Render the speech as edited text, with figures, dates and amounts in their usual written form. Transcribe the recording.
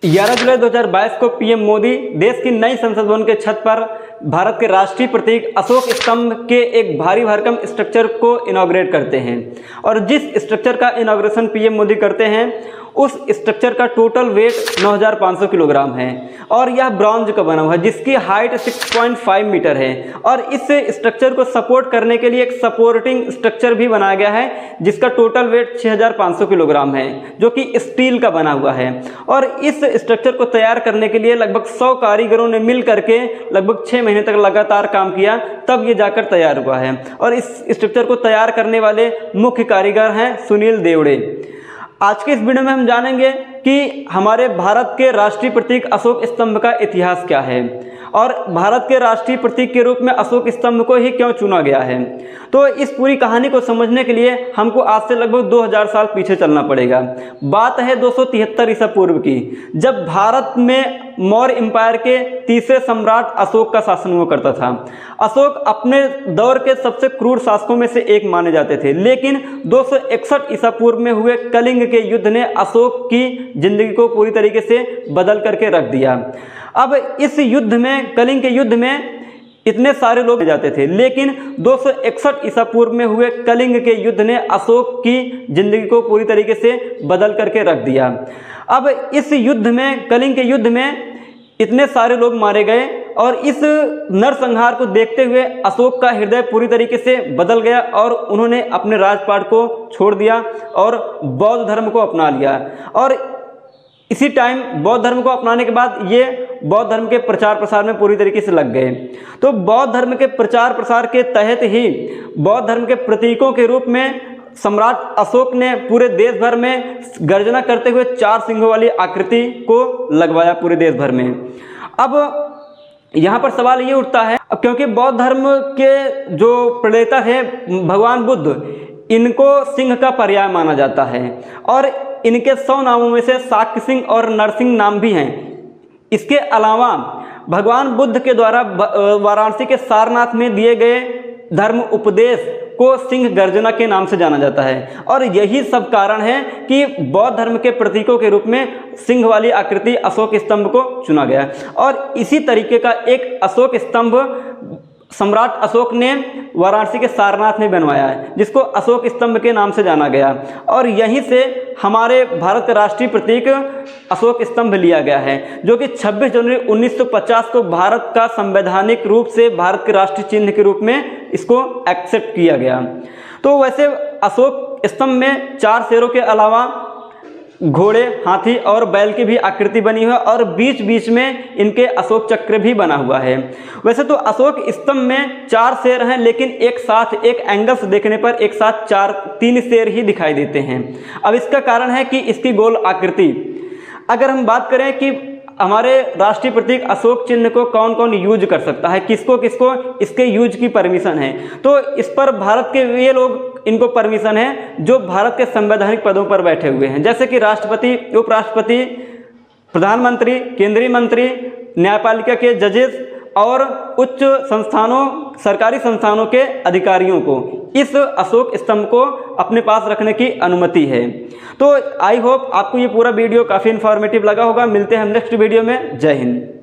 11 जुलाई 2022 को पीएम मोदी देश की नई संसद भवन के छत पर भारत के राष्ट्रीय प्रतीक अशोक स्तंभ के एक भारी भरकम स्ट्रक्चर को इनॉग्रेट करते हैं। और जिस स्ट्रक्चर का इनॉग्रेशन पीएम मोदी करते हैं उस स्ट्रक्चर का टोटल वेट 9,500 किलोग्राम है और यह ब्रॉन्ज का बना हुआ है जिसकी हाइट 6.5 मीटर है। और इस स्ट्रक्चर को सपोर्ट करने के लिए एक सपोर्टिंग स्ट्रक्चर भी बनाया गया है जिसका टोटल वेट 6,500 किलोग्राम है जो कि स्टील का बना हुआ है। और इस स्ट्रक्चर को तैयार करने के लिए लगभग 100 कारीगरों ने मिल करके लगभग 6 महीने तक लगातार काम किया, तब ये जाकर तैयार हुआ है। और इस स्ट्रक्चर को तैयार करने वाले मुख्य कारीगर हैं सुनील देवड़े। आज के इस वीडियो में हम जानेंगे कि हमारे भारत के राष्ट्रीय प्रतीक अशोक स्तंभ का इतिहास क्या है और भारत के राष्ट्रीय प्रतीक के रूप में अशोक स्तंभ को ही क्यों चुना गया है। तो इस पूरी कहानी को समझने के लिए हमको आज से लगभग 2000 साल पीछे चलना पड़ेगा। बात है 273 ईसा पूर्व की, जब भारत में मौर्य एम्पायर के तीसरे सम्राट अशोक का शासन हुआ करता था। अशोक अपने दौर के सबसे क्रूर शासकों में से एक माने जाते थे, लेकिन 261 ईसा पूर्व में हुए कलिंग के युद्ध ने अशोक की जिंदगी को पूरी तरीके से बदल करके रख दिया। अब इस युद्ध में, कलिंग के युद्ध में इतने सारे लोग जाते थे, लेकिन 261 ईसा पूर्व में हुए कलिंग के युद्ध ने अशोक की जिंदगी को पूरी तरीके से बदल करके रख दिया। अब इस युद्ध में, कलिंग के युद्ध में इतने सारे लोग मारे गए और इस नरसंहार को देखते हुए अशोक का हृदय पूरी तरीके से बदल गया और उन्होंने अपने राजपाट को छोड़ दिया और बौद्ध धर्म को अपना लिया। और इसी टाइम बौद्ध धर्म को अपनाने के बाद ये बौद्ध धर्म के प्रचार प्रसार में पूरी तरीके से लग गए। तो बौद्ध धर्म के प्रचार प्रसार के तहत ही बौद्ध धर्म के प्रतीकों के रूप में सम्राट अशोक ने पूरे देश भर में गर्जना करते हुए 4 सिंहों वाली आकृति को लगवाया पूरे देश भर में। अब यहाँ पर सवाल ये उठता है, क्योंकि बौद्ध धर्म के जो प्रणेता है भगवान बुद्ध, इनको सिंह का पर्याय माना जाता है और इनके 100 नामों में से शाक्य सिंह और नरसिंह नाम भी हैं। इसके अलावा भगवान बुद्ध के द्वारा वाराणसी के सारनाथ में दिए गए धर्म उपदेश को सिंह गर्जना के नाम से जाना जाता है। और यही सब कारण है कि बौद्ध धर्म के प्रतीकों के रूप में सिंह वाली आकृति अशोक स्तंभ को चुना गया। और इसी तरीके का एक अशोक स्तंभ सम्राट अशोक ने वाराणसी के सारनाथ में बनवाया है जिसको अशोक स्तंभ के नाम से जाना गया। और यहीं से हमारे भारत का राष्ट्रीय प्रतीक अशोक स्तंभ लिया गया है जो कि 26 जनवरी 1950 को भारत का संवैधानिक रूप से भारत के राष्ट्रीय चिन्ह के रूप में इसको एक्सेप्ट किया गया। तो वैसे अशोक स्तंभ में 4 शेरों के अलावा घोड़े, हाथी और बैल की भी आकृति बनी हुई है और बीच बीच में इनके अशोक चक्र भी बना हुआ है। वैसे तो अशोक स्तंभ में 4 शेर हैं, लेकिन एक साथ एक एंगल से देखने पर एक साथ 3 शेर ही दिखाई देते हैं। अब इसका कारण है कि इसकी गोल आकृति। अगर हम बात करें कि हमारे राष्ट्रीय प्रतीक अशोक चिन्ह को कौन कौन यूज कर सकता है, किसको किसको इसके यूज की परमिशन है, तो इस पर भारत के ये लोग, इनको परमिशन है जो भारत के संवैधानिक पदों पर बैठे हुए हैं, जैसे कि राष्ट्रपति, उपराष्ट्रपति, प्रधानमंत्री, केंद्रीय मंत्री, न्यायपालिका के जजेस और उच्च संस्थानों, सरकारी संस्थानों के अधिकारियों को इस अशोक स्तंभ को अपने पास रखने की अनुमति है। तो आई होप आपको ये पूरा वीडियो काफ़ी इन्फॉर्मेटिव लगा होगा। मिलते हैं हम नेक्स्ट वीडियो में। जय हिंद।